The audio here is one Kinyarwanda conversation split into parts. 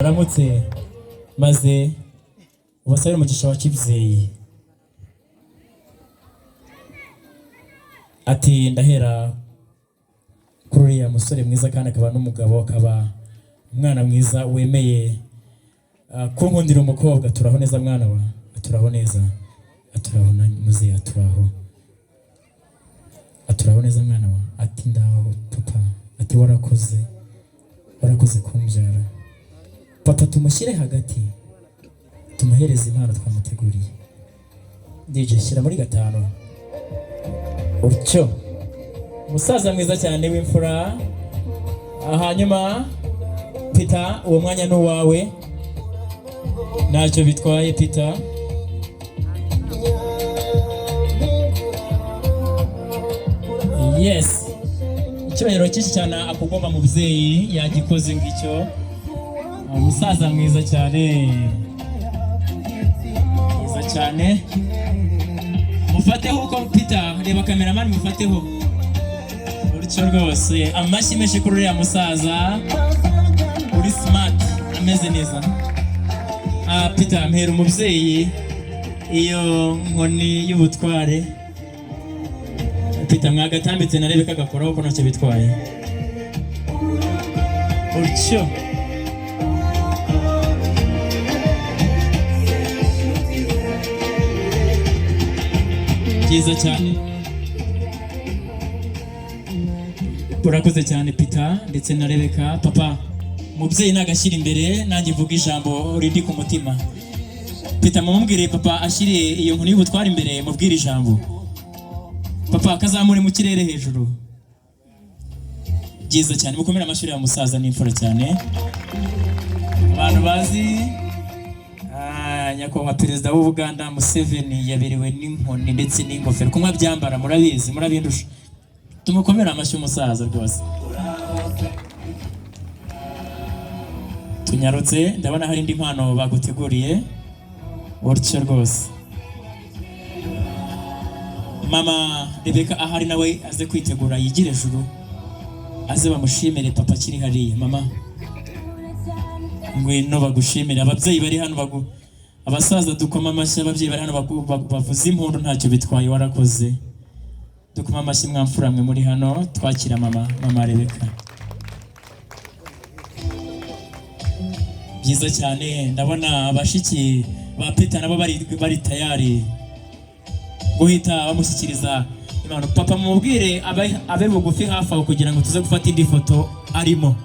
Aramutse maze ubasabire umugisha wa kibyeyi. Ati ndahera kuri uriya musore mwiza kandi akaba n'umugabo, akaba umwana mwiza wemeye kunkundira umukobwa. Turaho neza mwana wa, aturaho neza, aturaho muzehe, aturaho neza mwana wa. Ati ndaho papa, ati warakoze kumbyara papa. Tumushyire hagati tumuhereze impano twamuteguriye. DJ shyira muri 5 utyo. Umusaza mwiza cyane w'imfura. Hanyuma Peter, uwo mwanya ni uwawe, ntacyo bitwaye Peter. Yes, icyubahiro cyinshi cyane akugomba mubyeyi, yagikoze ngicyo. Umusaza mwiza cyane, mwiza cyane. Mufateho uko Peter, reba cameraman, mufateho uricyo rwose. Amashyi menshi kuri uriya musaza, uri smart, ameze neza. Peter, mpera umubyeyi iyo nkoni y'ubutware. Peter, mwagatambitse narebe kagakoraho ko ntacyo bitwaye uricyo. Byiza cyane, urakoze cyane Peter ndetse na Rebeka. Papa, mubyeyi nagashyira imbere, nanjye mvuga ijambo rindi ku mutima. Peter, mumubwire papa ashyire iyo nkoni y'ubutware imbere, mubwire ijambo. Papa, kazamure mu kirere hejuru. Byiza cyane, mukomere amashuri ya musaza n'imfura cyane. Abantu bazi nyakubahwa perezida w'u Buganda Museveni yaberewe n'inkoni ndetse n'ingofero, kumwe byambara murabizi, murabindusha. Tumukomere amashyi umusaza rwose. Tunyarutse, ndabona hari indi mpano baguteguriye urutyo rwose. Mama Rebeka ahari nawe aze kwitegura yigire juru, aze bamushimire papa kiri hariya. Mama ngwino bagushimire. Ababyeyi bari hano abasaza dukoma amashyi, ababyeyi bari hano bavuza impundu, ntacyo bitwaye, warakoze. Dukoma amashyi mwamfura mwe muri hano, twakira mama Rebeka. Byiza cyane, ndabona abashiki ba Peter nabo bari tayari guhita bamushyikiriza impano. Papa, mubwire abe bugufi hafi aho kugira ngo tuze gufata indi foto arimo.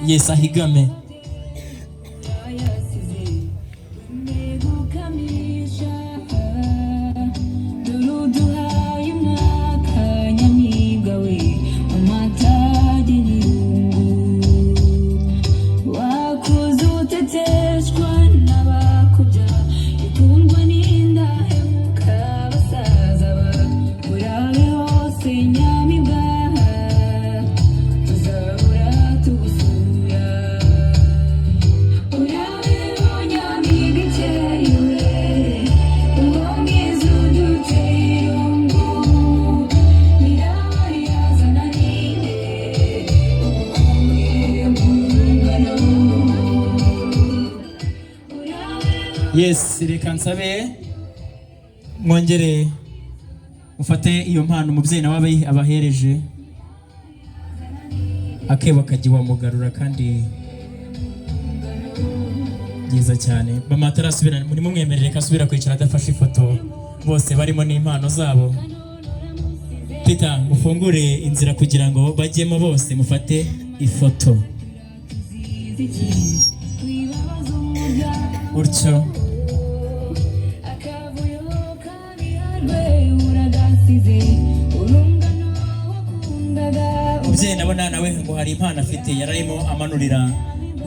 Yes, ahigame. Yes, reka nsabe mwongere mufate iyo mpano umubyeyi nawe abahereje, akebo kagiwa mugarura kandi byiza cyane. Mama atarasubira, muri mumwemerere kasubira kwicara adafashe ifoto, bose barimo n'impano zabo. Peter, mufungure inzira kugira ngo bajyemo bose mufate ifoto urcyo. Mubyeyi nabona nawe ngo hari impano afite, yararimo amanurira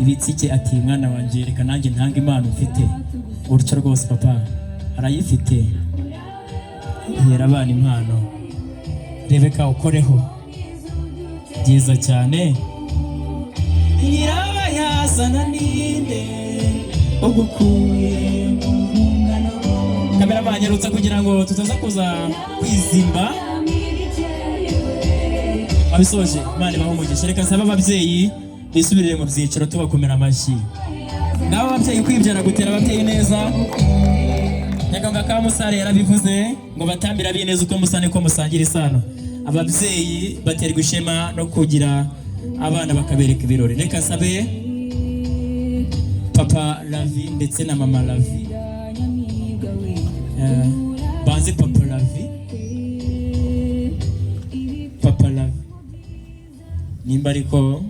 ibitsike. Ati mwana wanjye reka nanjye ntanga impano mfite urcyo rwose. Papa arayifite, hera abana impano. Rebeka ukoreho. Byiza cyane. Nyirabayazana ninde ugukuye mu ngano. Kamera banyarutsa kugira ngo tutaza kuza kwizimba. Abisoje Imana ibahe umugisha. Reka nsaba ababyeyi bisubirire mu byiciro tubakomera amashyi. ngaho ababyeyi kwibyara gutera ababyeyi neza. Nyakanga ka Musare yarabivuze ngo batambira bineza uko musa niko musangira isano. Ababyeyi baterwa ishema no kugira abana bakabereka ibirori. Reka sabe Papa Lavi ndetse na Mama Lavi. Banze Papa Lavi. Papa Lavi. Nimba ariko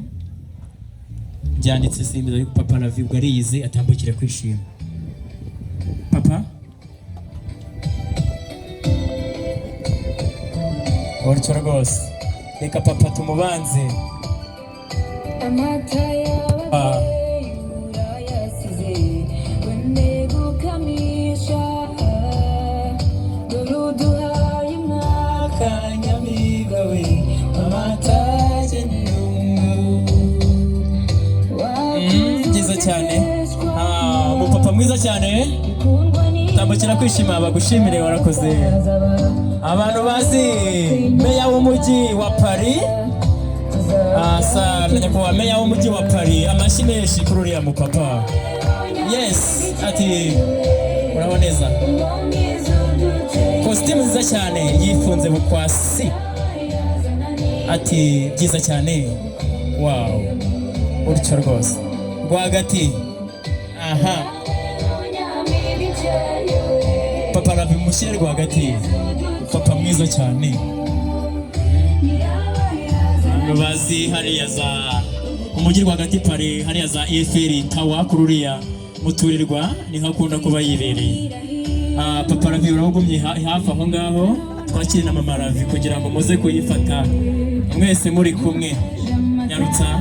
byanditse simbiza ariko Papa Lavi ubwo ariyize atambukire kwishima. Papa Orcho rwose reka papa tumubanze. Amata y'ababyeyi urayasize wende gukamisha dore uduhaye umwaka nyamiga we amata byiza cyane. Umupapa mwiza cyane tambukira kwishima bagushimire warakoze. Abantu bazi meya w'umujyi wa Paris nyakubahwa meya w'umujyi wa Paris amashyi menshi kuri uriya mupapa. Yes ati uraho neza, kositimu nziza cyane yifunze bukwasi ati byiza cyane. Wow urutyo rwose rwagati. Aha Papa Lavi mushyire rwagati. Papa mwiza cyane. Bazi hariya za umujyi rwagati Paris hariya za Eiffel Tower kururiya muturirwa niho akunda kuba yibereye. Papa Lavi urahugumye hafi aho ngaho twakiri na Mama Lavi kugira ngo muze kuyifata mwese muri kumwe. Nyarutsa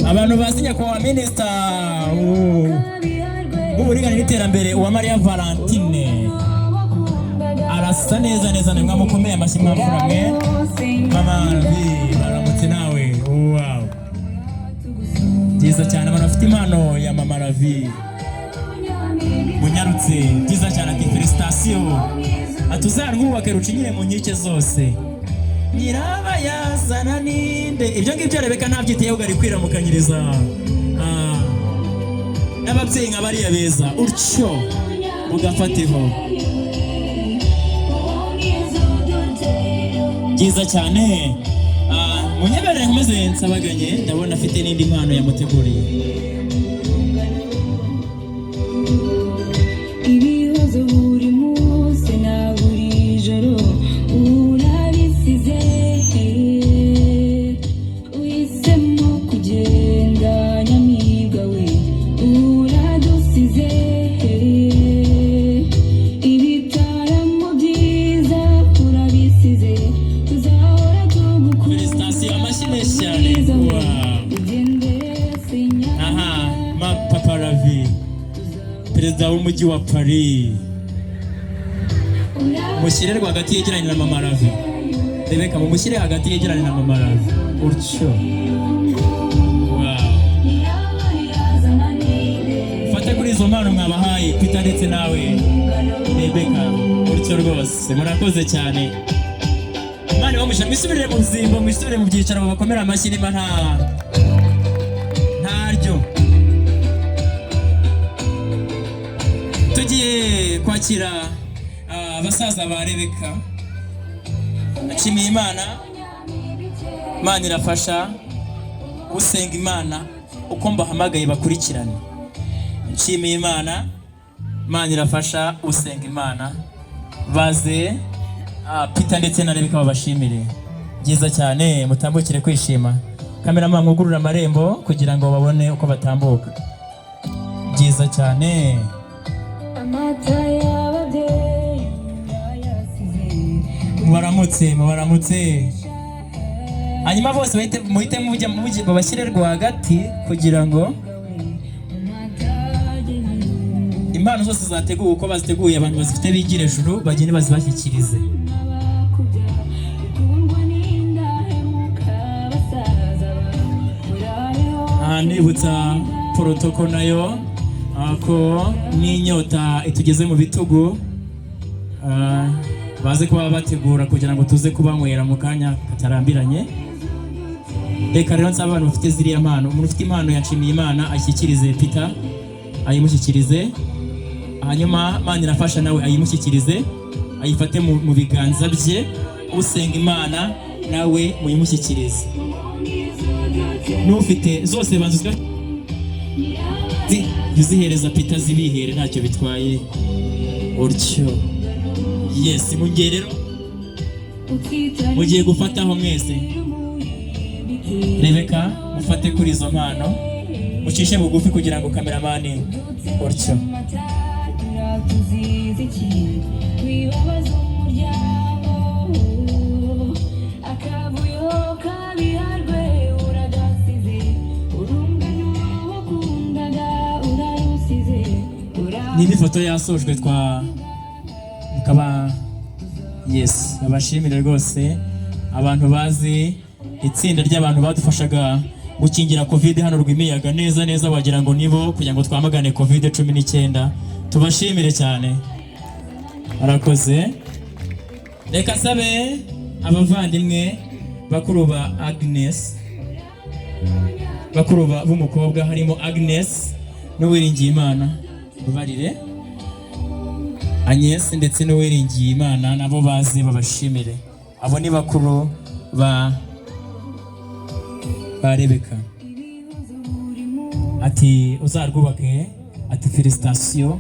abantu bazi nyakubahwa minisita w'uburinganire n'iterambere uwa Maria Valentine arasa neza neza. Ni mwamukomeye amashyi mwamfura mwe. Mama Lavi baramutse nawe. Wow byiza cyane. Abantu bafite impano ya Mama Lavi munyarutse byiza cyane. Ati felicitation atuzarwubake rucinyire mu nkike zose. Nyirabayazana ninde ibyo ngibyo Rebeka ntabyiteyeho gari kwiramukanyiriza n'ababyeyi nka bariya beza utyo mugafateho. Byiza cyane. Munyeberere nkomeze nsabaganye ndabona afite n'indi mpano yamuteguriye. Ibihozo buri munsi na buri joro urabisize uhisemo kugenda nyamibwa we uradusize ibitaramo byiza urabisize tuzahora tugukunda. Felicitation amashyi menshi cyane. Aha Papa Lavi perezida w'umujyi wa Paris mushyire rwagati yegeranye na Mama Lavi. Rebeka mumushyire hagati yegeranye na Mama Lavi utyo. Fata kuri izo mpano mwabahaye Peter ndetse nawe Rebeka utyo rwose murakoze cyane. Imana bamusha mwisubirire mu buzimbo mwisubirire mu byicaro bakomera amashyi niba ntaryo. Tugiye kwakira abasaza ba Rebeka. Nshimiye Imana. Imana irafasha usenga Imana uko mbahamagaye bakurikirane. Nshimiye Imana. Imana irafasha usenga Imana baze Peter ndetse na Rebeka babashimire. Byiza cyane mutambukire kwishima. Kameraman mwugurura amarembo kugira ngo babone uko batambuka. Byiza cyane. Mubaramutse hanyuma bose muhite mujya babashyire rwagati kugira ngo impano zose zateguwe uko baziteguye abantu bazifite bigire ejuru bagende bazibashyikirize. Nibutsa protoko nayo ko n'inyota itugeze mu bitugu baze kuba bategura kugira ngo tuze kubanywera mu kanya katarambiranye. reka rero nsaba abantu bafite ziriya mpano, umuntu ufite impano yanshimiye Imana ashyikirize Peter, ayimushyikirize, hanyuma Imana irafasha nawe ayimushyikirize, ayifate mu biganza bye. Usenga Imana nawe muyimushyikirize. N'ufite zose banzuzwa zihereza Peter, zibihere ntacyo bitwaye utyo. Yes, mungiye rero mugiye gufataho mwese. Rebeka mufate kuri izo mpano, mucishe bugufi kugira ngo kameramani utyo. Ni ifoto yasojwe mukaba yes, abashimire rwose abantu bazi itsinda ry'abantu badufashaga gukingira covid hano Rwimiyaga neza wagira ngo nibo kugira ngo twamagane covid-19. Tubashimire cyane, arakoze. Reka sabe abavandimwe bakuru ba Agnes, bakuru b'umukobwa harimo Agnes n'Uwiringiye Imana, barire Agnes ndetse n'Uwiringiye Imana nabo bazi babashimire. Abo ni bakuru ba Rebeka. Ati uzarwubake, ati felicitation,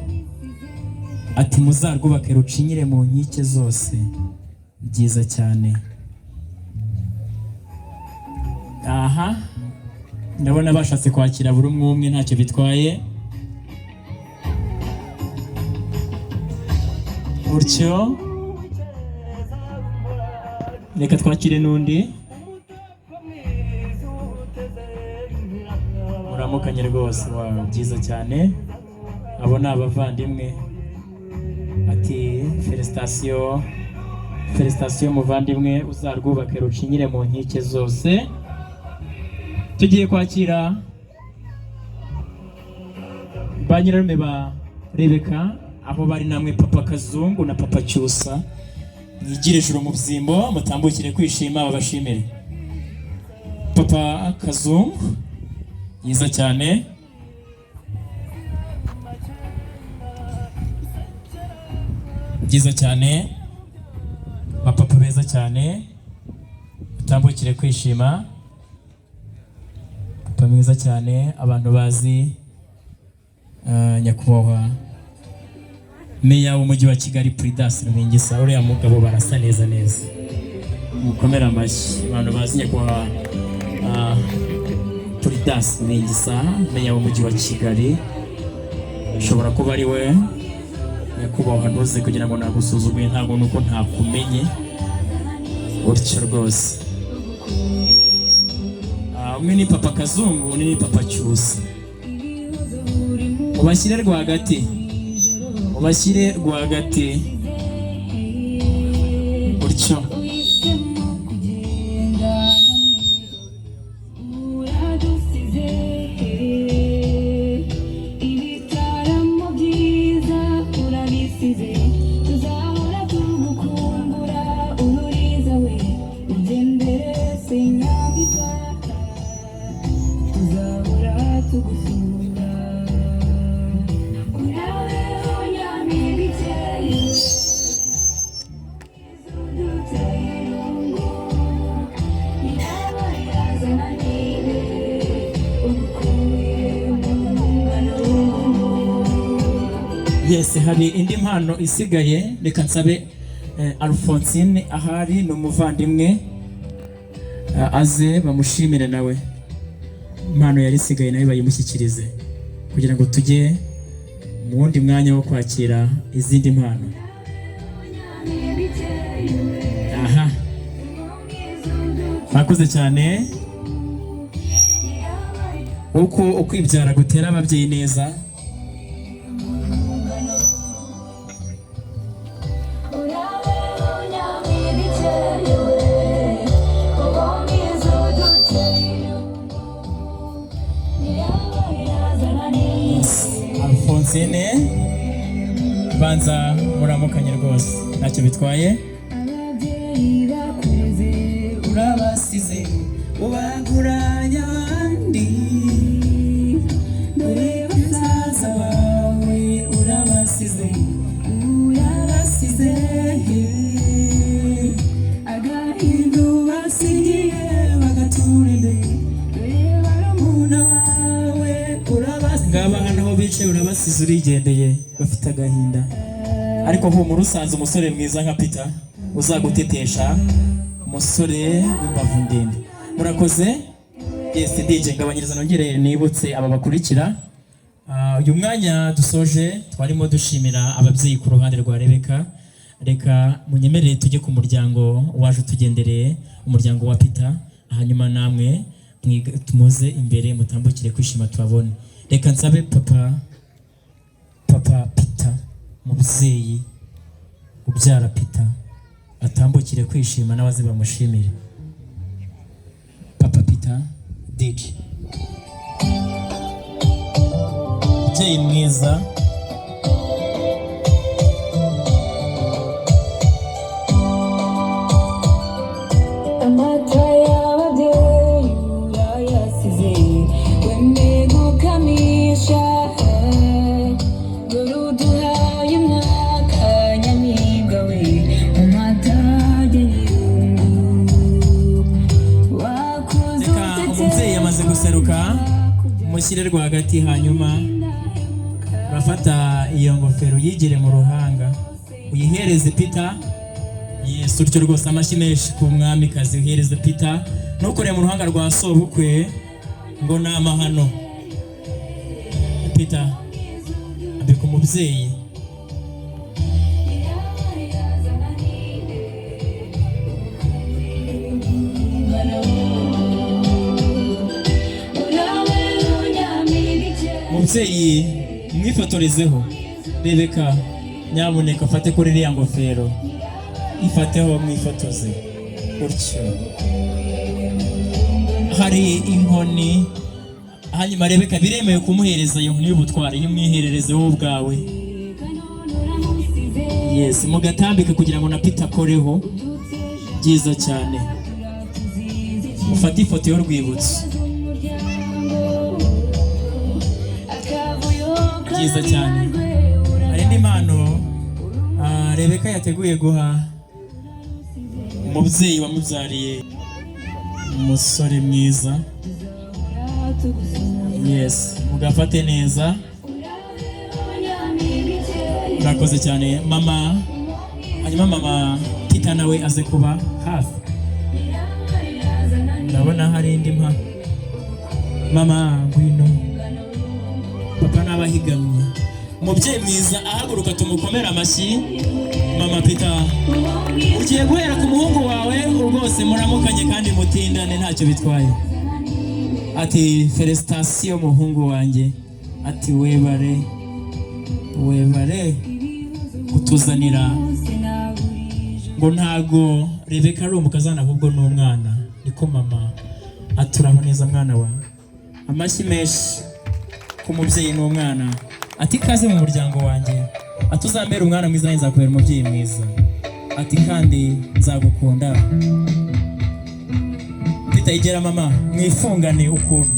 ati muzarwubake rucinyire mu nkike zose. Byiza cyane. Aha ndabona bashatse kwakira buri umwe ntacyo bitwaye utyo. Reka twakire n'undi. Muramukanye rwose, byiza cyane. Abo ni abavandimwe. Ati felicitation muvandimwe, uzarwubake rucinyire mu nkike zose. Tugiye kwakira ba nyirarume ba Rebeka, aho bari namwe Papa Kazungu na Papa Cyusa. Mwigire ijuru mu byimbo, mutambukire kwishima babashimire. Papa Kazungu yiza cyane, byiza cyane, bapapa beza cyane, mutambukire kwishima. Papa mwiza cyane, abantu bazi nyakubahwa Meya w'umujyi wa Kigali Prudence Rubingisa. Uriya mugabo barasa neza, mukomera amashyi. Abantu bazi nyakubahwa Prudence Rubingisa, Meya w'umujyi wa Kigali, ushobora kuba ari we nyakubahwa. Ntuze kugira ngo nagusuzuguye, ntabwo nuko ntakumenye utyo rwose. Umwe ni Papa Kazungu, undi ni Papa Cyusa. Ubashyire rwagati, ubashyire rwagati utyo. Yes, hari indi mpano isigaye. Reka nsabe Alphonsine ahari n'umuvandimwe aze bamushimire nawe. Impano yari isigaye nawe bayimushyikirize kugira ngo tujye mu wundi mwanya wo kwakira izindi mpano. Aha, bakoze cyane. Uko ukwibyara gutera ababyeyi neza. Alphonsine banza muramukanye rwose, ntacyo bitwaye. Urabasize ubaguranya abandi dore basaza bawe urabasize agahindu basigiye bagaturinde barumuna wawe urabasize ngaba hano aho bicaye urabasize urigendeye bafite agahinda ariko humura usanze umusore mwiza nka Peter uzagutetesha umusore w'imbavu ndende murakoze yes DJ ngabanyiriza nongere nibutse aba bakurikira uyu mwanya dusoje twarimo dushimira ababyeyi ku ruhande rwa Rebeka reka munyemerere tujye ku muryango waje tugendereye umuryango wa Peter hanyuma namwe tumuze imbere mutambukire kwishima tubabone reka nsabe papa Peter mubyeyi ubyara Peter atambukire kwishima n'abaze bamushimire papa Peter DJ mubyeyi mwiza mushyire rwagati hanyuma urafata iyo ngofero yigire mu ruhanga uyihereze Peter Yesu utyo rwose amashyi menshi ku mwamikazi uhereze Peter ntukore mu ruhanga rwa sobukwe ngo nama hano Peter abika umubyeyi mubyeyi mwifotorezeho Rebeka nyamuneka ufate kuri iriya ngofero ifateho mwifotoze utyo hari inkoni hanyuma Rebeka biremewe kumuhereza iyo nkoni y'ubutwari y'umwiherereze wowe ubwawe yes mugatambika kugira ngo na Peter akoreho byiza cyane ufate ifoto y'urwibutso byiza cyane hari indi mpano Rebeka yateguye guha umubyeyi wamubyariye umusore mwiza yes mugafate neza urakoze cyane mama hanyuma mama Peter nawe aze kuba hafi ndabona hari indi mpano mama ngwino papa n'abahigamye umubyeyi mwiza ahaguruka tumukomera amashyi mama Peter ugiye guhera ku muhungu wawe rwose muramukanye kandi mutindane ntacyo bitwaye ati felicitation muhungu wanjye ati webare kutuzanira ngo ntago Rebeka ari umukazana ahubwo n'umwana niko mama aturaho neza mwana wawe amashyi menshi ku mubyeyi n'umwana ati kaze mu muryango wanjye atuzambera umwana mwiza nzakubera umubyeyi mwiza ati kandi nzagukunda Peter igera mama mwifungane ukuntu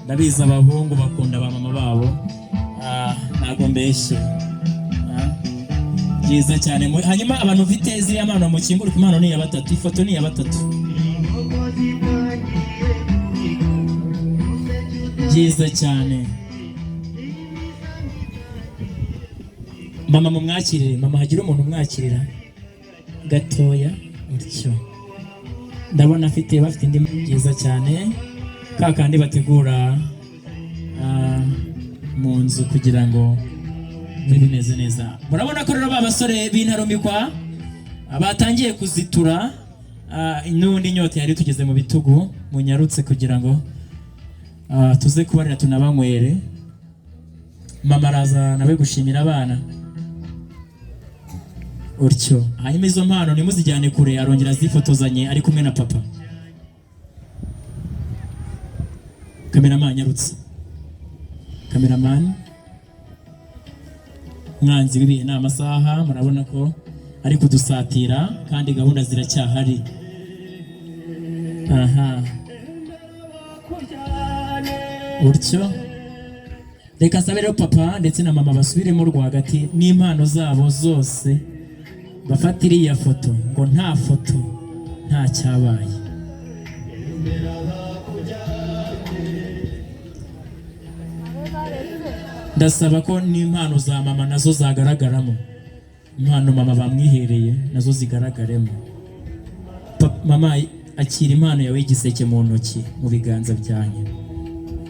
ndabiza abahungu bakunda ba mama babo ntago mbeshye byiza cyane hanyuma abantu ufite ziriya mpano mukingura impano ni ya batatu ifoto ni ya batatu byiza cyane mama mumwakirire mama hagira umuntu umwakirira gatoya utyo ndabona bafite indi byiza cyane kakandi bategura mu nzu kugira ngo bimeze neza murabona ko rero babasore b'intarumikwa batangiye kuzitura n'undi nyota yari tugeze mu bitugu munyarutse kugira ngo tuze kubarira tunabanywere mama araza nawe gushimira abana utyo hanyuma izo mpano nimuzijyane kure arongera zifotozanye ari kumwe na papa cameraman nyarutse cameraman mwanzi w'ibihe ni amasaha murabona ko ari kudusatira kandi gahunda ziracyahari aha utyo reka nsabe rero papa ndetse na mama basubiremo rwagati n'impano zabo zose bafata iriya foto ngo nta foto nta cyabaye. Ndasaba ko n'impano za mama nazo zagaragaramo, impano mama bamwihereye nazo zigaragaremo. Mama akira impano yawe y'igiseke mu ntoki mu biganza byanyu.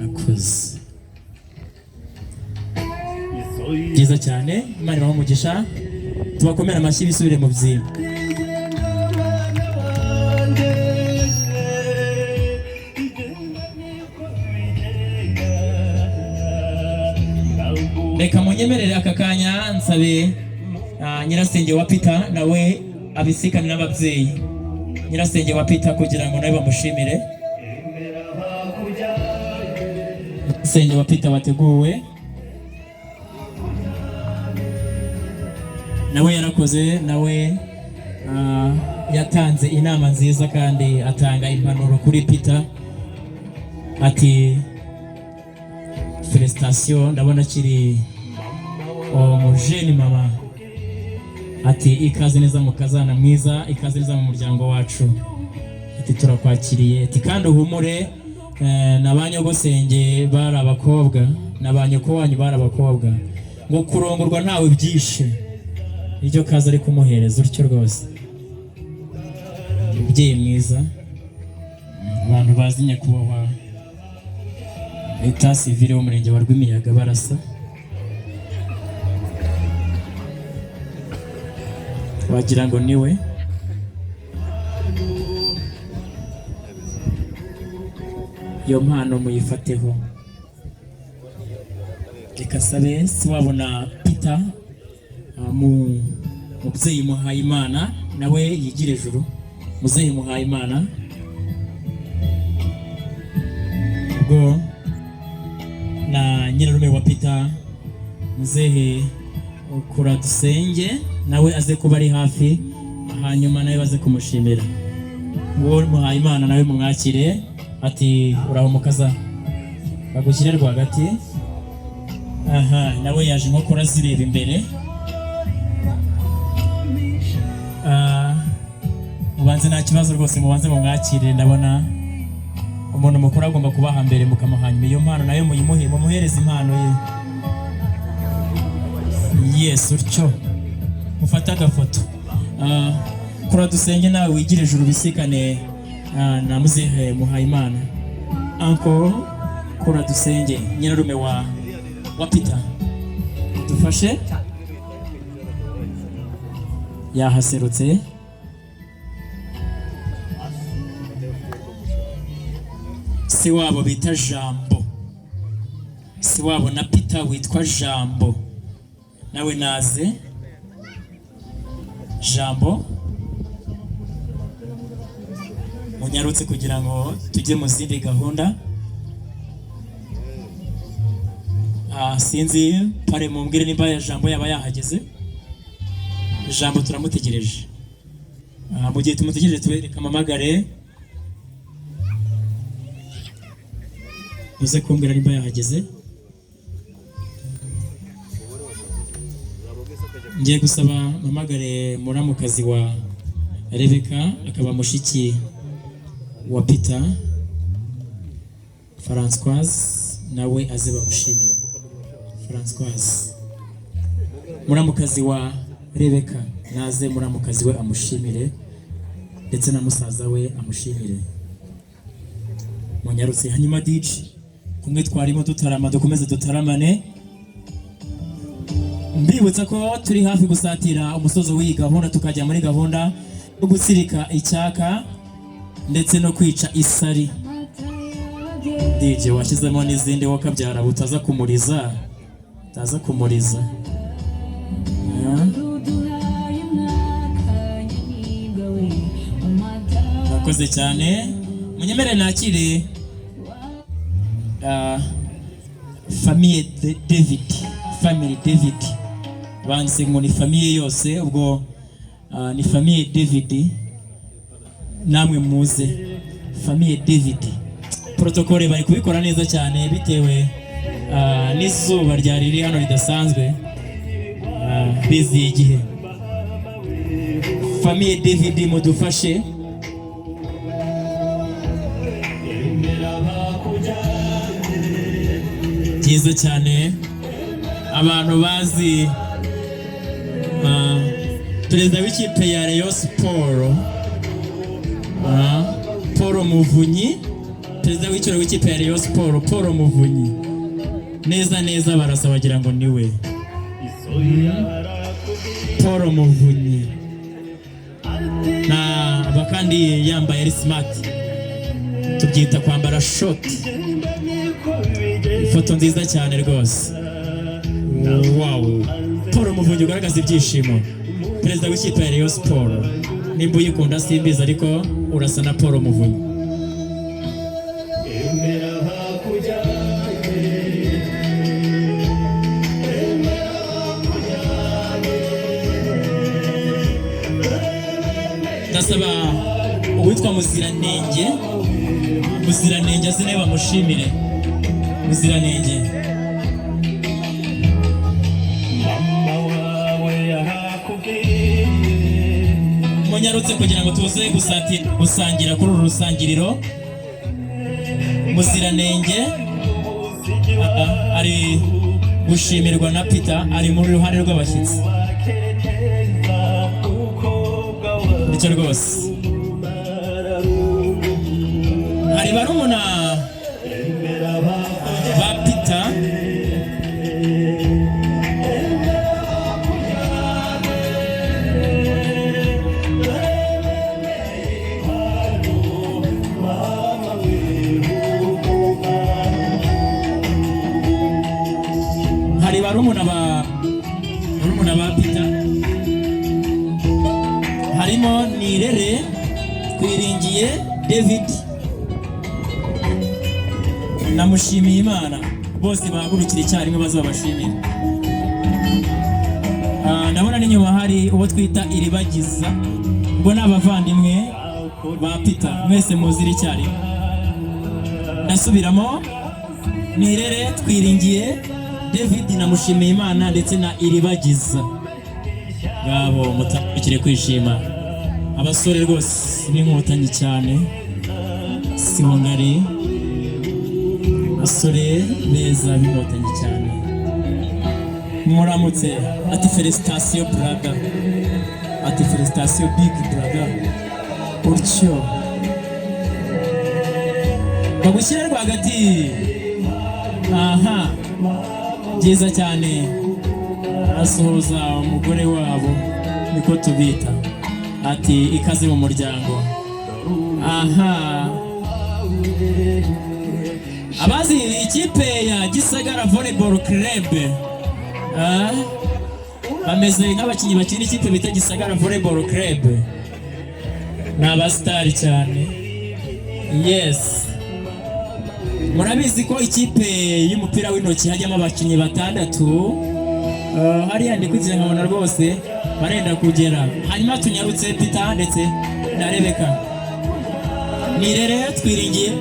Akoze byiza cyane, Imana ibahe umugisha, tubakomera amashyi bisubire mu byimba. Reka munyemerere aka kanya nsabe nyirasenge wa Peter nawe abisikane n'ababyeyi. Nyirasenge wa Peter kugira ngo nawe bamushimire. Nyirasenge wa Peter wateguwe nawe yarakoze, nawe yatanze inama nziza kandi atanga impanuro kuri Peter ati felicitation, ndabona kiri umujeni mama ati ikaze neza mu kazana mwiza, ikaze neza mu muryango wacu, ati turakwakiriye, ati kandi uhumure n'abanyogosenge bari abakobwa n'abanyoko wanyu bari abakobwa ngo kurongorwa ntawe byishe, iryo kaza ari kumuhereza utyo rwose. Umubyeyi mwiza, abantu bazi nyakubahwa Etat Civil w'umurenge wa Rwimiyaga barasa, wagira ngo niwe. Iyo mpano muyifateho. Reka sabe si wabona Peter mubyeyi muhaye Imana nawe yigire ejuru, muzeyi muhaye Imana ubwo na nyirarume wa Peter muzehe ukura dusenge nawe aze kuba ari hafi, hanyuma nawe baze kumushimira. Ngo muhaye Imana nawe mumwakire ati uraho mukaza bagushyire rwagati. Aha nawe yaje nko kora zireba imbere. Mubanze nta kibazo rwose, mubanze mumwakire, ndabona umuntu mukuru agomba kubaha mbere mukamuhanyuma iyo mpano nayo muyimuhe, mumuhereze impano ye. Yes, utyo mufata agafoto. Kura dusenge nawe wigire ejuru bisikane na muzehe muhaye Imana. Encore kura dusenge nyirarume wa Peter dufashe, yahaserutse. Si wabo bita Jambo, si wabo na Peter witwa Jambo, nawe naze Jambo munyarutse kugira ngo tujye mu zindi gahunda. Sinzi pare mumbwire nimba ya Jambo yaba yahageze. Jambo turamutegereje. Mu gihe tumutegereje tubereka amamagare uze kumbwira nimba yahageze. Ngiye gusaba mamagare muramukazi wa Rebecca akaba mushiki wa Peter Françoise nawe aze bamushimire. Françoise muramukazi wa Rebecca naze muramukazi we amushimire ndetse na musaza we amushimire. Munyarutse hanyuma DJ kumwe twarimo tutarama dukomeze dutaramane. Mbibutsa ko turi hafi gusatira umusozo w'iyi gahunda tukajya muri gahunda yo gusirika icyaka ndetse no kwica isari. DJ washyizemo n'izindi wakabyara utaza kumuriza, utaza kumuriza. Nakoze cyane. Munyemere nakire famille David, family David. Banse ngo ni famille yose, ubwo ni famille David, namwe muze famille David. protokole bari kubikora neza cyane bitewe n'izuba ryari riri hano ridasanzwe, biziye igihe. Famille David mudufashe. Byiza cyane, abantu bazi perezida w'ikipe ya Rayon Sport, Paul Muvunyi, perezida w'icyoro w'ikipe ya Rayon Sport Paul Muvunyi, neza barasa bagira ngo niwe Paul Muvunyi, na bakandi yambaye ari smart, tubyita kwambara short. Ifoto nziza cyane rwose. Wow, Paul Muvunyi ugaragaza ibyishimo, perezida w'ikipe ya Rayon Sport. Nimba uyikunda simbizi ariko urasa na Paul Muvunyi. Ndasaba uwitwa Muziranenge azi nawe bamushimire. Muziranenge, munyarutse kugira ngo tuze gusangira kuri uru rusangiriro. Muziranenge ari gushimirwa na Peter, ari muri ruhande rw'abashyitsi. Nicyo rwose. Hari barumuna ba Peter, hari barumuna ba Peter, harimo Nirere, Twiringiye David na Mushimiyimana, bose bahagurukira icyarimwe bazabashimira. Ndabona n'inyuma hari uwo twita Iribagiza, ubwo ni abavandimwe ba Peter, mwese muzira icyarimwe. Ndasubiramo: Nirere, Twiringiye David na Mushimiyimana ndetse na Iribagiza. Ngabo mutakire kwishima, abasore rwose n'inkotanyi cyane, Sibongari, abasore beza b'inkotanyi cyane. Muramutse, ati felicitation brother, ati felicitation big brother. Urcyo bagushyira rwagati. Aha, byiza cyane. Asuhuza umugore wabo, niko tubita, ati ikaze mu muryango. Aha, abazi ikipe ya Gisagara Volleyball Club, bameze nk'abakinnyi bakina ikipe bita Gisagara Volleyball Club, ni abasitari cyane. Yes, murabizi ko ikipe y'umupira w'intoki hajyamo abakinnyi 6. Hariya ndi kwizera nkabona rwose barenda kugera. Hanyuma tunyarutse Peter ndetse na Rebeka. Nirere, Twiringiye,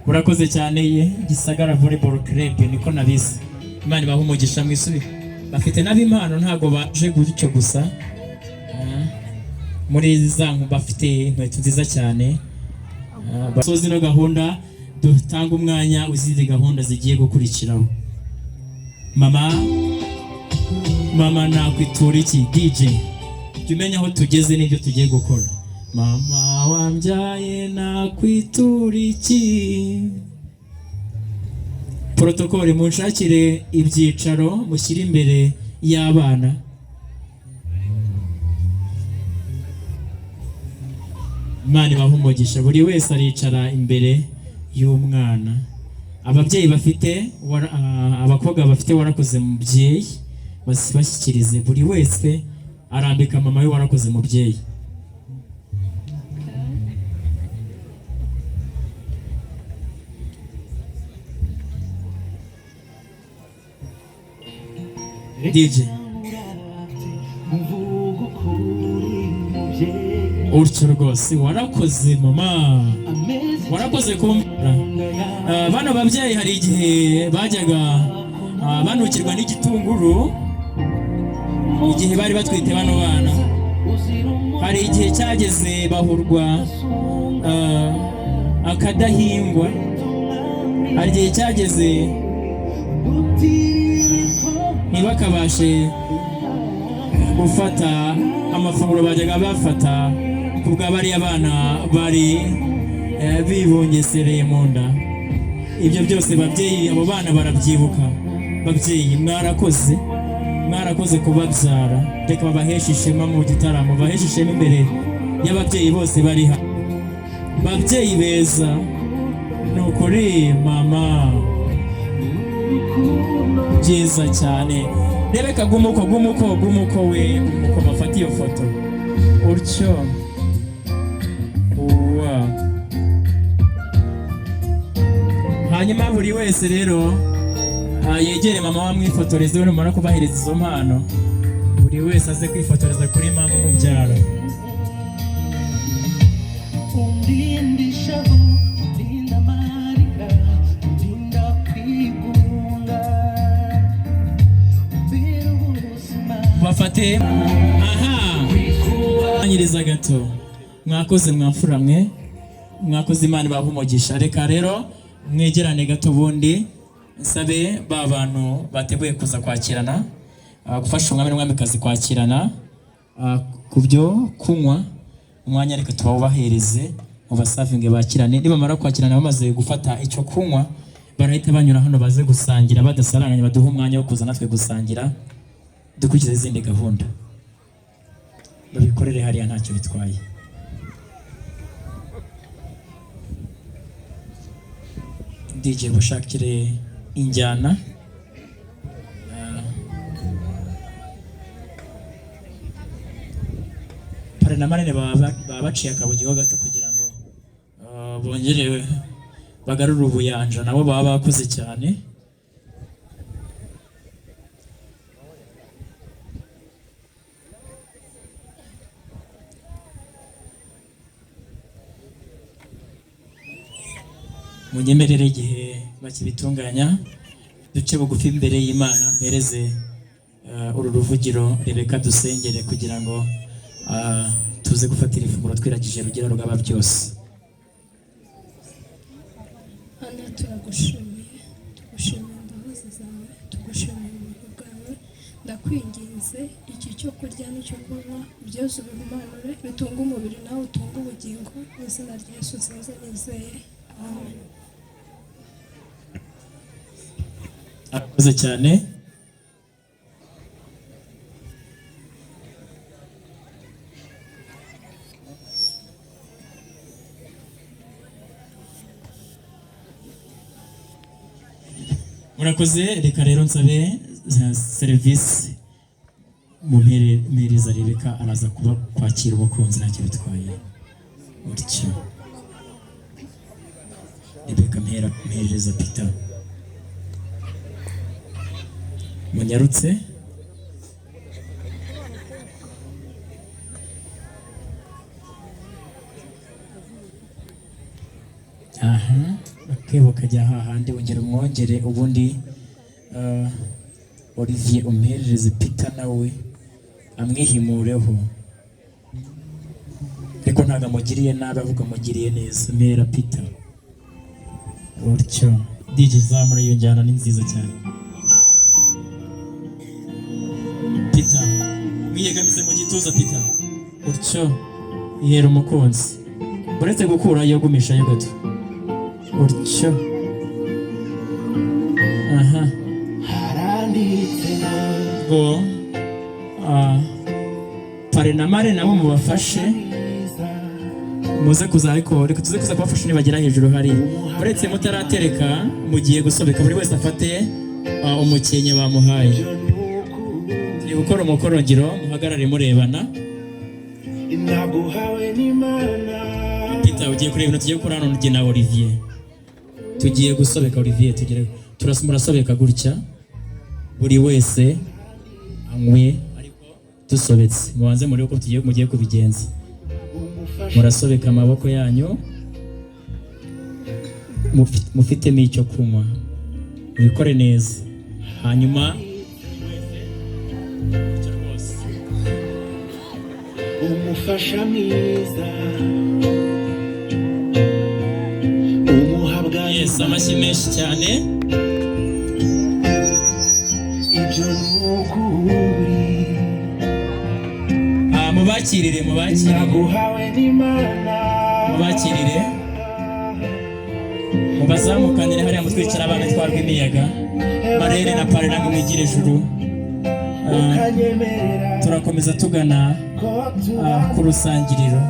urakoze cyane. Ye Gisagara Volleyball Club niko nabizi. Imana ibaha umugisha mwisubi. Bafite n'ab'impano, ntago baje gutyo gusa. Muri zangu bafite inkweto nziza cyane. Basoza ino gahunda, dutanga umwanya uzindi gahunda zigiye gukurikiraho. Mama nakwitura iki DJ? Tumenya aho tugeze n'ibyo tugiye gukora. Mama wambyaye nakwitura iki? Protokole munshakire ibyicaro mushyire imbere y'abana. Imana ibaha umugisha. Buri wese aricara imbere y'umwana. Ababyeyi bafite abakobwa bafite warakoze mubyeyi bashyikirize. Buri wese arambika mama we warakoze mubyeyi. DJ utyo rwose warakoze mama, warakoze kumvira. Bano babyeyi hari igihe bajyaga banukirwa n'igitunguru igihe bari batwite bano bana. Hari igihe cyageze bahurwa akadahingwa. Hari igihe cyageze ntibakabashe gufata amafunguro bajyaga bafata kubwa bariya abana bari bibungesereye mu nda. Ibyo byose babyeyi, abo bana barabyibuka. Babyeyi mwarakoze kubabyara. Reka babaheshe ishema mu gitaramo, baheshe ishema imbere y'ababyeyi bose bari hano. Babyeyi beza, ni ukuri mama byiza cyane. Rebeka gumuko we, gumuko bafata iyo foto utyo. Hanyuma buri wese rero yegere mama wamwifotoreze. We numara kubahereza izo mpano, buri wese aze kwifotoreza kuri mama umubyara. Bafate anyiriza gato. Mwakoze mwamfura mwe, mwakoze. Imana ibaha umugisha. Reka rero mwegerane gato, bundi nsabe ba bantu bateguye kuza kwakirana, gufasha umwami n'umwamikazi kwakirana ku byo kunywa. Umwanya reka tubawubahereze mu basavinge bakirane. Nibamara kwakirana bamaze gufata icyo kunywa, barahita banyura hano baze gusangira badasaranganya, baduha umwanya wo kuza natwe gusangira, dukurikiza izindi gahunda. Babikorere hariya ntacyo bitwaye. DJ bushakire injyana. Pare na manene baba baciye akabugiho gato kugira ngo bongere bagarure ubuyanja. Nabo baba bakuze cyane. Munyemerere igihe bakibitunganya duce bugufi imbere y'Imana, mpereze uru ruvugiro Rebeka dusengere kugira ngo tuze gufatira ifunguro twiragije rugira rugaba byose. Ana turagushimiye, tugushimiye imbabazi zawe, tugushimiye ubuntu bwawe. Ndakwinginze iki cyo kurya n'icyo kunywa byose ubihumanure, bitunga umubiri nawe utunga ubugingo. Mu izina rya Yesu nsenze nizeye, amen. Akoze cyane. Murakoze. Reka rero nsabe serivisi mumpereza Rebeka araza kuba kwakira umukunzi ntacyo bitwaye utyo. Rebeka mpereza Peter munyarutse. Akebo kajya hahandi wongera umwongere, ubundi Olivier umherereze Peter nawe amwihimureho. Ariko ntabwo amugiriye nabi, ahubwo amugiriye neza. Mera Peter utyo. DJ zamura iyo njyana ni nziza cyane. Peter mwiyegamize mu gituza Peter utyo. Yera umukunzi uretse gukura iyo gumisha yo gato utyo. Haranditse ngo pare na mare nabo mubafashe muze kuza, ariko reka tuze kuza kubafasha nibagera hejuru. Hari uretse mutaratereka mugiye gusobeka, buri wese afate umukenye bamuhaye. Turi gukora umukorongiro, muhagarare murebana. Peter ugiye kureba ibintu tugiye gukora hano na Olivier. Tugiye gusobeka Olivier, murasobeka gutya buri wese anywe, ariko dusobetse mubanze muri uko mugiye kubigenza. Murasobeka amaboko yanyu, mufitemo icyo kunywa, mubikore neza. Hanyuma umufasha mwiza umuhabwa. Yesu amashyi menshi cyane. Ibyo n'ukuri mubakirire mubazamukanire hariya mutwicara abana twarwa imiyaga. Marene na pare namwe mwigire ejuru. Turakomeza tugana ku rusangiriro.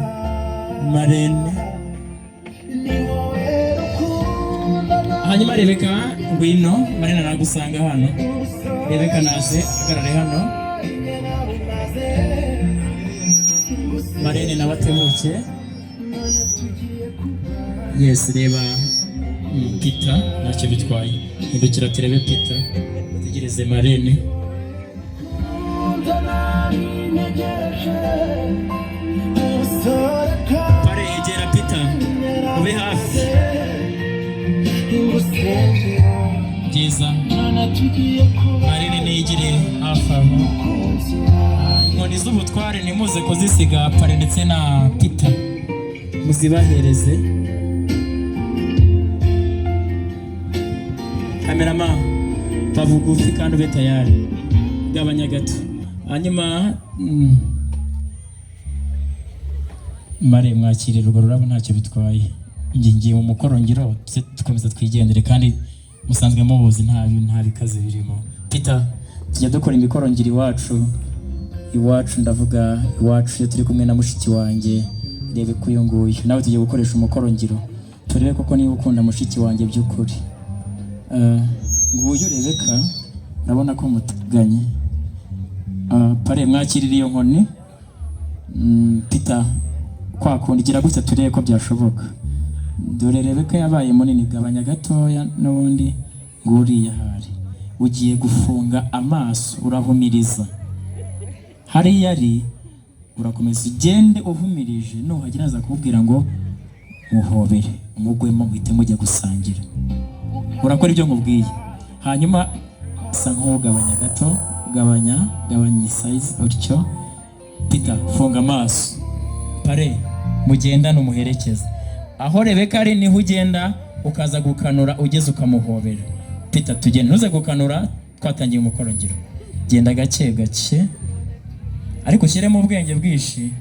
Marene hanyuma Rebeka ngwino, Marene aragusanga hano. Rebeka naze ahagarare hano. Marene nawe atebuke. Yes, reba Peter ntacyo bitwaye. Hindukira turebe Peter, tegereze Marene. Pare egera Peter, ube hafi. Byiza, Marene nigire hafi aho. Inkoni z'ubutware nimuze kuzisiga Pare ndetse na Peter, muzibahereze. Kameraman bavugufi kandi ube tayari, gabanya gato. Hanyuma Mare mwakirira urwo rurabo ntacyo bitwaye. Ngiye mu mukorongiro dukomeza twigendere, kandi musanzwe mubuzi nta bikaze birimo. Peter tujya dukora imikorongiro iwacu ndavuga iwacu iyo turi kumwe na mushiki wanjye. Rebe kuyo nguyu nawe tugiye gukoresha umukorongiro, turebe koko niba ukunda mushiki wanjye by'ukuri. Nguyu Rebeka urabona ko mutuganye. Pare mwakirira iyo nkoni. Peter kwa kundi gira gutya turebe ko byashoboka. Dore Rebeka yabaye munini, gabanya gatoya n'ubundi nguriya hari. Ugiye gufunga amaso urahumiriza. Hari yari urakomeza ugende uhumirije, nuhagira aza kubwira ngo muhobere umugwemo muhite mujya gusangira. Urakora ibyo nkubwiye. Hanyuma sa nk'ugabanya gato, gabanya size utyo. Peter funga amaso. Pare mugendana umuherekeza. Aho Rebeka ari niho ugenda ukaza gukanura, ugeze ukamuhobera. Peter tugende, ntuze gukanura, twatangiye umukorongiro. Genda gake gake, ariko ushyiremo ubwenge bwishi.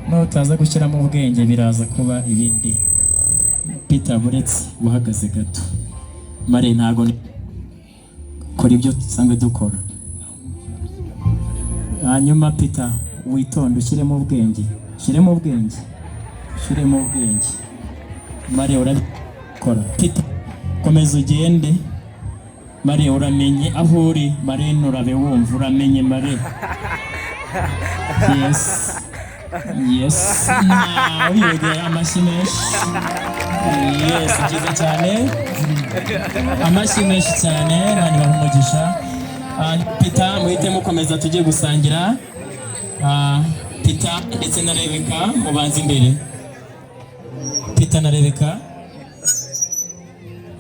No utaza gushyiramo ubwenge biraza kuba ibindi. Peter buretse uhagaze gato. Mare ntago kora ibyo dusanzwe dukora. Hanyuma Peter witonde, ushyiremo ubwenge. Mare urabikora. Peter komeza ugende. Mare uramenye aho uri. Mare nurabe wumva uramenye Mare. Yes. Uyogeye amashyi menshi. Yes, byiza cyane. Amashyi menshi cyane, nani bahumugisha. Peter muhite mukomeza tujye gusangira. Peter ndetse na Rebeka mubanze imbere. Peter na Rebeka.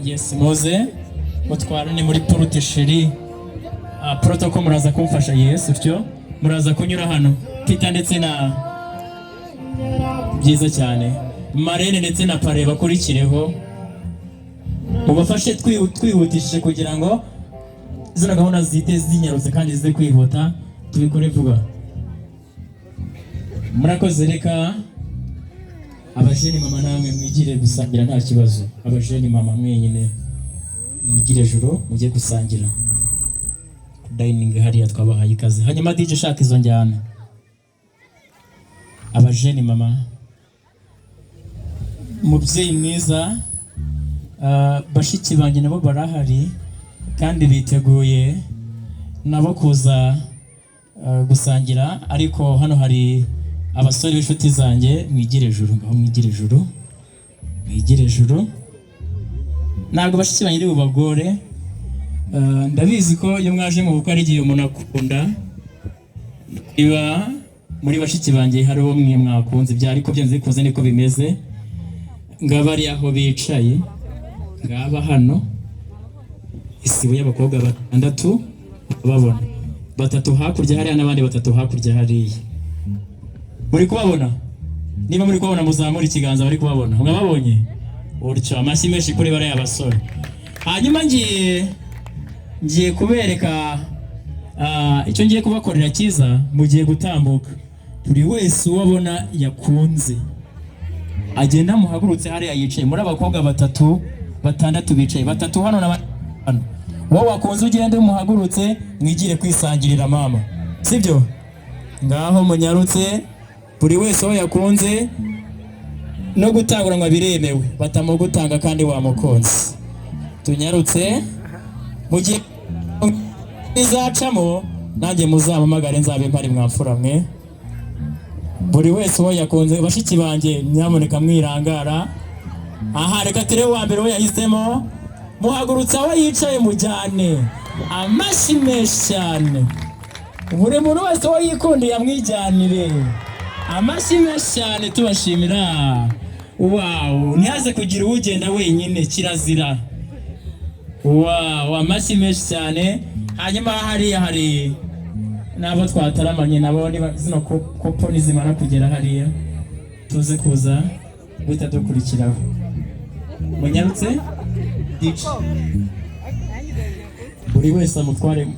Yes, muze mutwarane muri porte chérie. Protocol muraza kumfasha. Yes, utyo muraza kunyura hano. Peter ndetse na byiza cyane. Marene ndetse na Pare bakurikireho. Mubafashe twihutishije kugira ngo zino gahunda zite zinyarutse kandi zize kwihuta, tubikore vuba. Murakoze. Reka abajeni mama namwe mwigire gusangira nta kibazo. Abajeni mama mwenyine mwigire joro mujye gusangira. dining hariya twabahaye ikaze. Hanyuma DJ shaka izo njyana. Abajeni mama mubyeyi mwiza, bashiki banjye nabo barahari kandi biteguye nabo kuza gusangira, ariko hano hari abasore b'inshuti zanjye. Mwigire ejuru, ngaho mwigire ejuru, mwigire ejuru. Ntabwo bashiki banjye bubagore, ndabizi ko iyo mwaje mu bukwe ari igihe umuntu akunda. Iba muri bashiki banjye hari uwo mwe mwakunze ibya, ariko byanze bikunze niko bimeze. Ngaba ari aho bicaye, ngaba hano isibo y'abakobwa batandatu babona, batatu hakurya hariya n'abandi batatu hakurya hariya. Muri kubabona? Niba muri kubabona muzamura ikiganza bari kubabona. Mwababonye? Uryo amashyi menshi kuri bariya basore. Hanyuma ngiye kubereka icyo ngiye kubakorera cyiza. Mugiye gutambuka, buri wese ubabona yakunze agenda muhagurutse hariya yicaye. Muri abakobwa batandatu bicaye, batatu hano na hano. Wowe wakunze ugende muhagurutse mwigire kwisangirira mama, sibyo? Ngaho munyarutse, buri wese aho yakunze. No gutanguranwa biremewe, batamo gutanga kandi wamukunze. Tunyarutse mugiye izacamo, nanjye muzampamagare nzabe mpari mwamfura mwe. Buri wese aho yakunze. Bashiki banjye nyamuneka mwirangara. Aha reka turebe wa mbere we yahisemo. Muhagurutse aho yicaye mujyane. Amashyi menshi cyane. Buri muntu wese aho yikundiye amwijyanire. Amashyi menshi cyane tubashimira. Wow, ntihaze kugira ugenda wenyine, kirazira. Wow, amashyi menshi cyane. Hanyuma hariya hari nabo twataramanye nabo, niba zino kopo nizimara kugera hariya tuze kuza guhita dukurikiraho. Munyarutse buri wese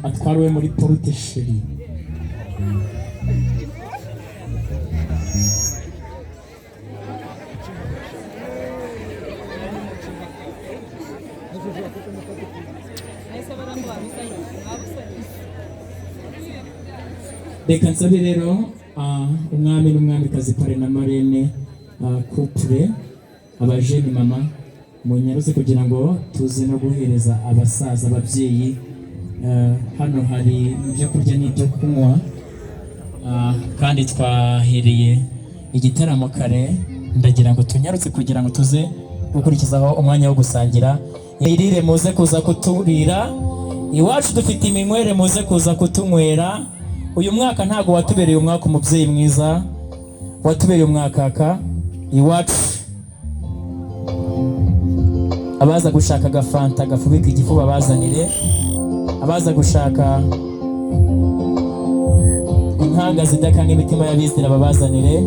atware muri porute sheri. Reka nsabe rero umwami n'umwamikazi pare na marene couple abajeni mama munyarutse kugira ngo tuze no guhereza abasaza ababyeyi. Hano hari ibyo kurya n'ibyo kunywa, kandi twahereye igitaramo kare. Ndagira ngo tunyarutse kugira ngo tuze gukurikizaho umwanya wo gusangira. Irire muze kuza kuturira, iwacu dufite iminywere muze kuza kutunywera. Uyu mwaka ntago watubereye umwaka umubyeyi mwiza, watubereye umwakaka. Iwacu abaza gushaka agafanta gafubika igifu babazanire, abaza gushaka inkanga zidakanga imitima y'abizera babazanire,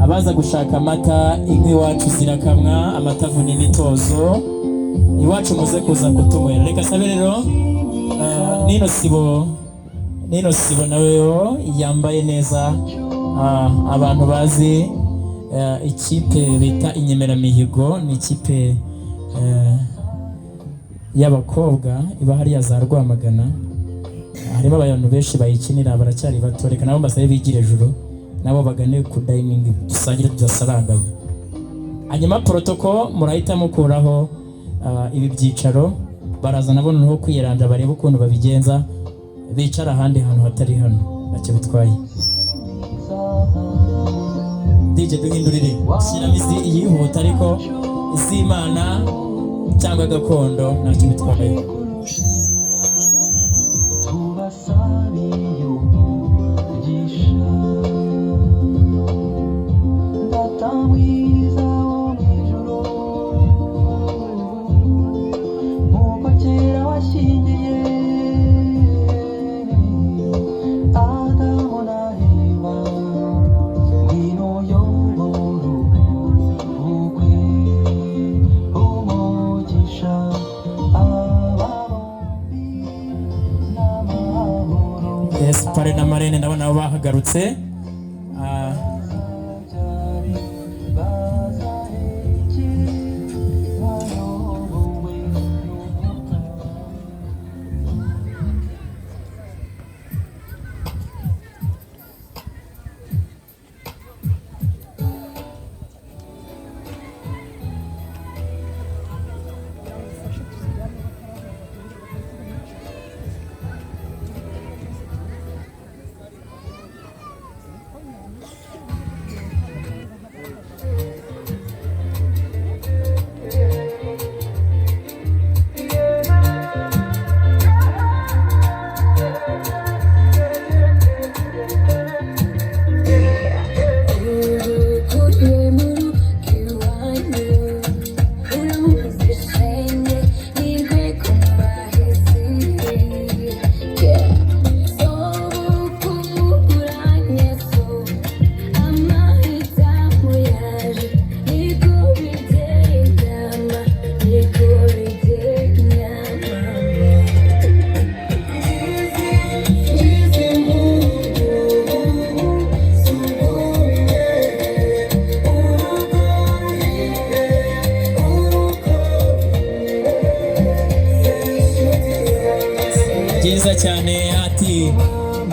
abaza gushaka amata inka iwacu zirakamwa, amata avuna imitozo. Iwacu muze kuza kutunywera. Reka sabe rero Nino sibo nawe yambaye neza. Abantu bazi ikipe bita Inyemeramihigo, ni ikipe y'abakobwa iba hariya za Rwamagana. Harimo abantu benshi bayikinira, baracyari bato. Reka nabo mbasabe bigire ejuru, nabo bagane ku dining dusangire tudasaranganya. Hanyuma protocol murahita mukuraho ibi byicaro, baraza nabo noneho kwiranda barebe ukuntu babigenza, bicara ahandi hantu hatari hano, ntacyo bitwaye. DJ duhindurire, shyiramo iyihuta ariko iz'Imana cyangwa gakondo, ntacyo bitwaye. Pare na marene ndabona abo bahagarutse. byiza cyane ati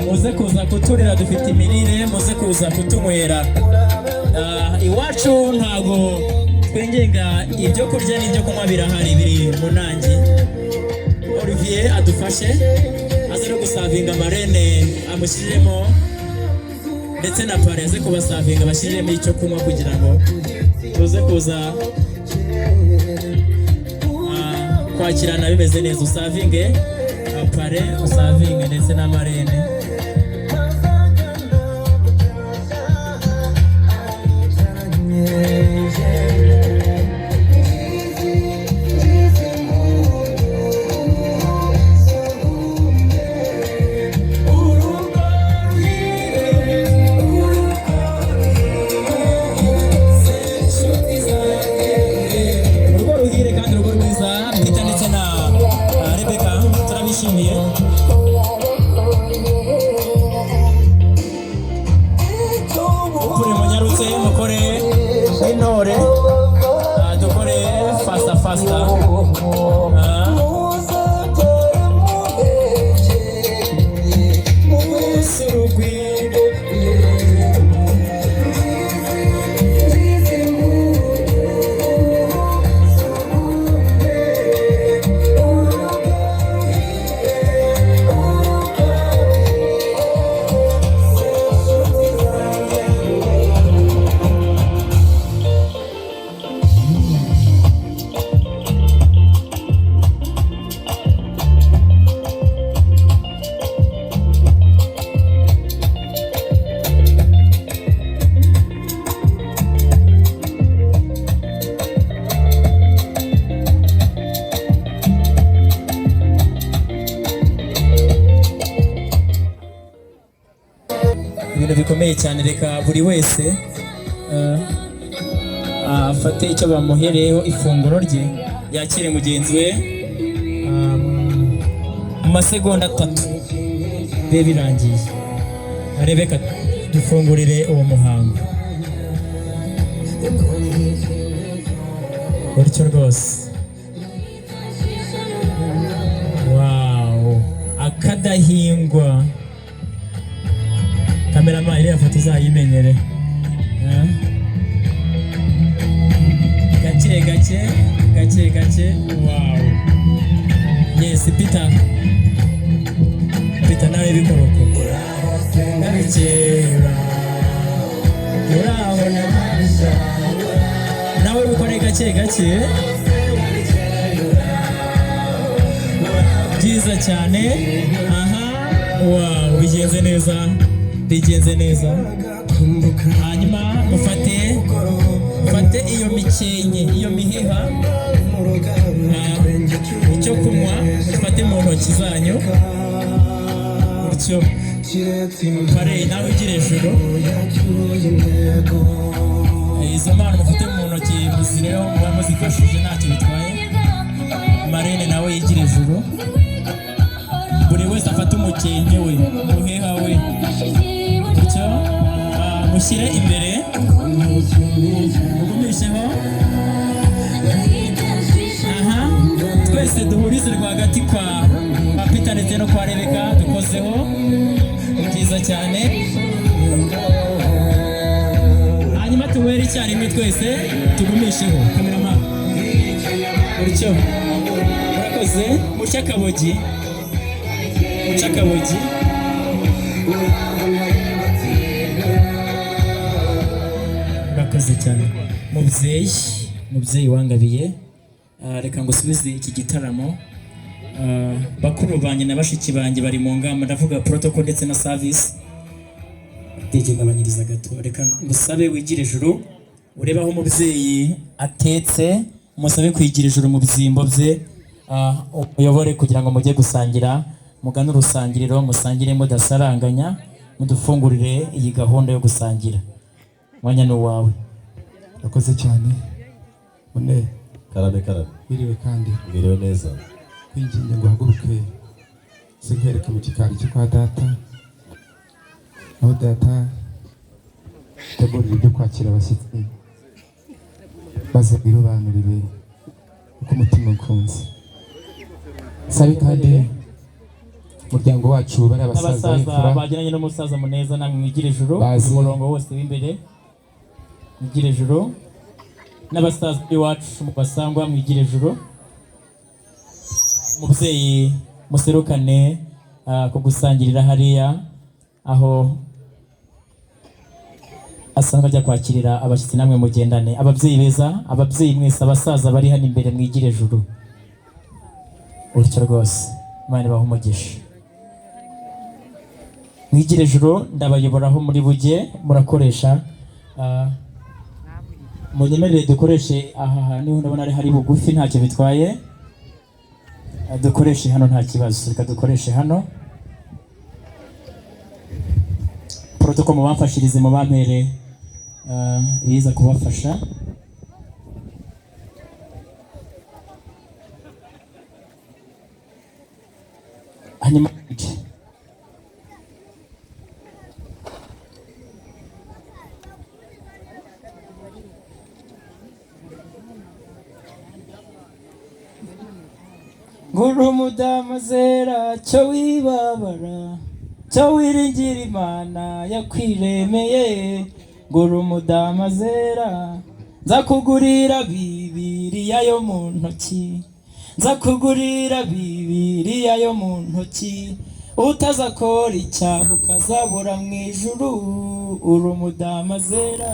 muze kuza kuturira dufite imirire muze kuza kutunywera iwacu ntago twengenga ibyo kurya n'ibyo kunywa birahari biri mu nangi Olivier adufashe aze no gusavinga marene amushyiremo ndetse na pare aze kubasavinga bashyiremo icyo kunywa kugira ngo tuze kuza kwakirana bimeze neza usavinge pare usavinge ndetse na marene bikomeye cyane reka buri wese afate icyo bamuhereyeho ifunguro rye yakire mugenzi we mu masegonda 3 be birangiye Rebeka dufungurire uwo muhango bityo rwose wow akadahingwa kameramani iriya foto uzayimenyere gake gake wow yes Peter nawe bikoroko nabikera urabona nawe bikore gake byiza cyane aha wow bigenze neza hanyuma ufate iyo mikenye iyo miheha icyo kunywa ufate mu ntoki zanyu bityo pare nawe ugire ejuru izo mpano mufite mu ntoki muzireho muba muzifashije ntacyo bitwaye marene nawe yigire ejuru buri wese afate umukenke we umuheha we bityo mushyire imbere mugumisheho aha twese duhurize rwagati kwa Peter ndetse no kwa Rebeka dukozeho byiza cyane hanyuma tuwere icyarimwe twese tugumisheho kameramani bityo murakoze mucya kabogi murakoze cyane mubyeyi wangabiye reka ngo usubize iki gitaramo bakuru banjye na bashiki banjye bari mu ngamba ndavuga protocol ndetse na service tegegabanyiriza gato reka ngusabe wigire ejuru ureba aho umubyeyi atetse musabe kwigira ejuru mu byimbo bye uyobore kugira ngo mujye gusangira mugane urusangiriro musangire mudasaranganya mudufungurire iyi gahunda yo gusangira mwanya ni uwawe urakoze cyane one karame biriwe kandi biriwe neza kwinginga ngo uhaguruke sinkwereke mu gikari cyo kwa data aho data tegurira ibyo kwakira abashyitsi maze birobanurire uko umutima ukunze sabe kandi umuryango wacu bari abasaza n'abasaza b'imfura bagiranye n'umusaza Muneza namwe mwigire ijuru Bazi. umurongo wose w'imbere mwigire ijuru n'abasaza b'iwacu mu basangwa mwigire ijuru umubyeyi muserukane kugusangirira hariya aho asanzwe ajya kwakirira abashyitsi namwe mugendane ababyeyi beza ababyeyi mwese abasaza bari hano imbere mwigire ijuru utyo rwose Imana ibahe umugisha mwigire ijuru ndabayoboraho muri bujye murakoresha munyemerere dukoreshe aha hantu ndabona ari hari bugufi ntacyo bitwaye dukoreshe hano nta kibazo reka dukoreshe hano protocol mu bamfashirize mu bampere biza kubafasha hanyuma Nguru mudamu zera cyo wibabara cyo wiringira Imana yakwiremeye Nguru mudamu zera nzakugurira Bibiliya yo mu ntoki nzakugurira Bibiliya yo mu ntoki utazakora icyaha ukazabura mu ijuru uri umudamu zera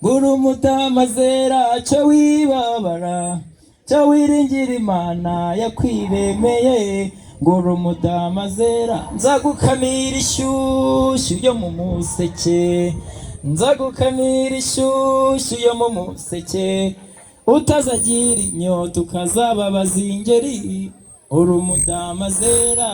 Nguru mudamu zera cyo wibabara cyo wiringira Imana yakwiremeye Nguru umudamu zera nzagukamira ishyushyu yo mu museke nzagukamira ishyushyu yo mu museke utazagira inyota ukazababaza ingeri uri umudamu zera